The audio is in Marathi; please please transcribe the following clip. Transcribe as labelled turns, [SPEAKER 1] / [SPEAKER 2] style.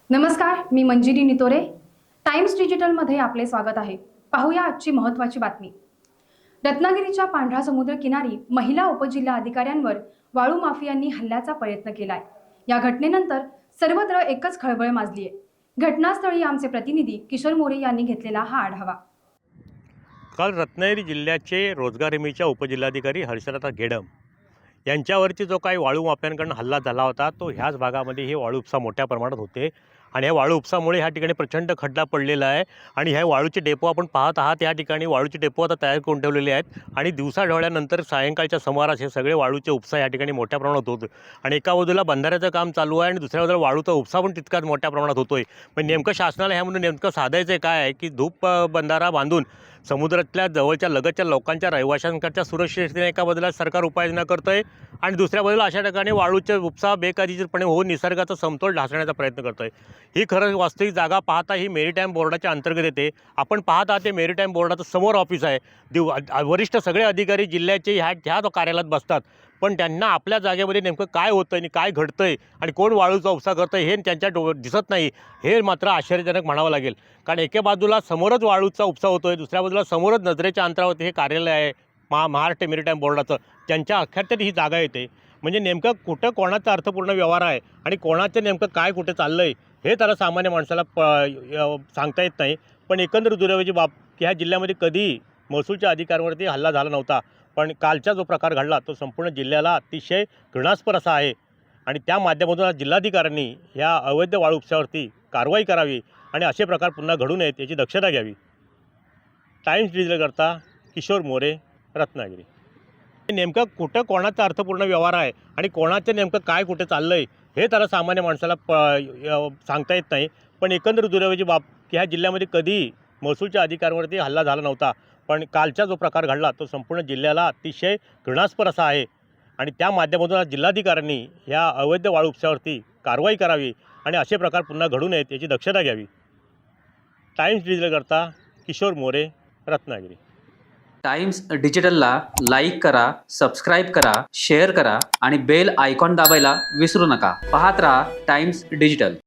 [SPEAKER 1] नमस्कार, मी मंजिरी नितोरे. टाइम्स डिजिटलमध्ये आपले स्वागत आहे. पाहूया आजची महत्त्वाची बातमी. रत्नागिरीच्या पांढरा समुद्र किनारी महिला उपजिल्हा अधिकाऱ्यांवर वाळू माफियांनी हल्ल्याचा प्रयत्न केलाय. या घटनेनंतर सर्वत्र एकच खळबळ माजली आहे. घटनास्थळी आमचे प्रतिनिधी किशोर मोरे यांनी घेतलेला हा आढावा.
[SPEAKER 2] काल रत्नागिरी जिल्ह्याचे रोजगार हमीच्या उपजिल्हाधिकारी हर्षलता गेडम यांच्यावरती जो काही वाळू माफियांकडून हल्ला झाला होता तो ह्याच भागामध्ये हे वाळू उपसा मोठ्या प्रमाणात होते आणि ह्या वाळू उपसामुळे ह्या ठिकाणी प्रचंड खड्डा पडलेला आहे आणि ह्या वाळूचे डेपो आपण पाहत आहात. या ठिकाणी वाळूचे डेपो आता तयार करून ठेवलेले आहेत आणि दिवसाढवळ्यानंतर सायंकाळच्या सुमारास हे सगळे वाळूचे उपसा या ठिकाणी मोठ्या प्रमाणात होतं आणि एका बाजूला बंधाऱ्याचं काम चालू आहे आणि दुसऱ्या बाजूला वाळूचा उपसा पण तितकाच मोठ्या प्रमाणात होतोय. पण नेमकं शासनाला ह्यामध्ये नेमकं साधायचं काय आहे की धूप बंधारा बांधून समुद्रातल्या जवळच्या लगतच्या लोकांच्या रहिवाशांच्या सुरक्षिततेने एका बाजूला सरकार उपाययोजना करतं आहे आणि दुसऱ्या बाजूला अशा ठिकाणी वाळूचे उपसा बेकायदेशीरपणे होऊन निसर्गाचा समतोल ढासळण्याचा प्रयत्न करतो आहे. ही खरं वास्तविक जागा पाहता ही मेरीटाईम बोर्डाच्या अंतर्गत येते. आपण पाहत आहात ते मेरीटाईम बोर्डाचं समोर ऑफिस आहे. वरिष्ठ सगळे अधिकारी जिल्ह्याचे ह्या कार्यालयात बसतात, पण त्यांना आपल्या जागेमध्ये नेमकं काय होतं आणि काय घडतं आहे आणि कोण वाळूचा उपसा करतं हे त्यांच्या दिसत नाही. हे मात्र आश्चर्यजनक म्हणावं लागेल, कारण एका बाजूला समोरच वाळूचा उपसा होतो आहे, दुसऱ्या बाजूला समोरच नजरेच्या अंतरावरती हे कार्यालय आहे महाराष्ट्र मेरीटाईम बोर्डाचं, त्यांच्या अखेरच्यात ही जागा येते. म्हणजे नेमकं कुठं कोणाचा अर्थपूर्ण व्यवहार आहे आणि कोणाचं नेमकं काय कुठे चाललं आहे हे त्याला सामान्य माणसाला सांगता येत नाही. पण एकंदर दुर्दैवाची बाब की ह्या जिल्ह्यामध्ये कधीही महसूलच्या अधिकाऱ्यांवरती हल्ला झाला नव्हता, पण कालचा जो प्रकार घडला तो संपूर्ण जिल्ह्याला अतिशय घृणास्पद असा आहे आणि त्या माध्यमातून जिल्हाधिकाऱ्यांनी ह्या अवैध वाळू उपशावरती कारवाई करावी आणि असे प्रकार पुन्हा घडू नयेत याची दक्षता घ्यावी. टाइम्स डिजिटलकरता किशोर मोरे, रत्नागिरी. नेमकं कुठं कोणाचा अर्थपूर्ण व्यवहार आहे आणि कोणाचं नेमकं काय कुठे चाललं आहे हे त्याला सामान्य माणसाला सांगता येत नाही. पण एकंदर दुर्दैवाची बाब की ह्या जिल्ह्यामध्ये कधीही महसूलच्या अधिकाऱ्यांवरती हल्ला झाला नव्हता, पण कालचा जो प्रकार घडला तो संपूर्ण जिल्ह्याला अतिशय घृणास्पद असा आहे आणि त्या माध्यमातून जिल्हाधिकाऱ्यांनी ह्या अवैध वाळू उपशावरती कारवाई करावी आणि असे प्रकार पुन्हा घडू नयेत याची दक्षता घ्यावी. टाइम्स डिजिटलकरता किशोर मोरे, रत्नागिरी.
[SPEAKER 3] टाइम्स डिजिटलला लाईक करा, सबस्क्राईब करा, शेअर करा आणि बेल आयकॉन दाबायला विसरू नका. पाहत रहा टाइम्स डिजिटल.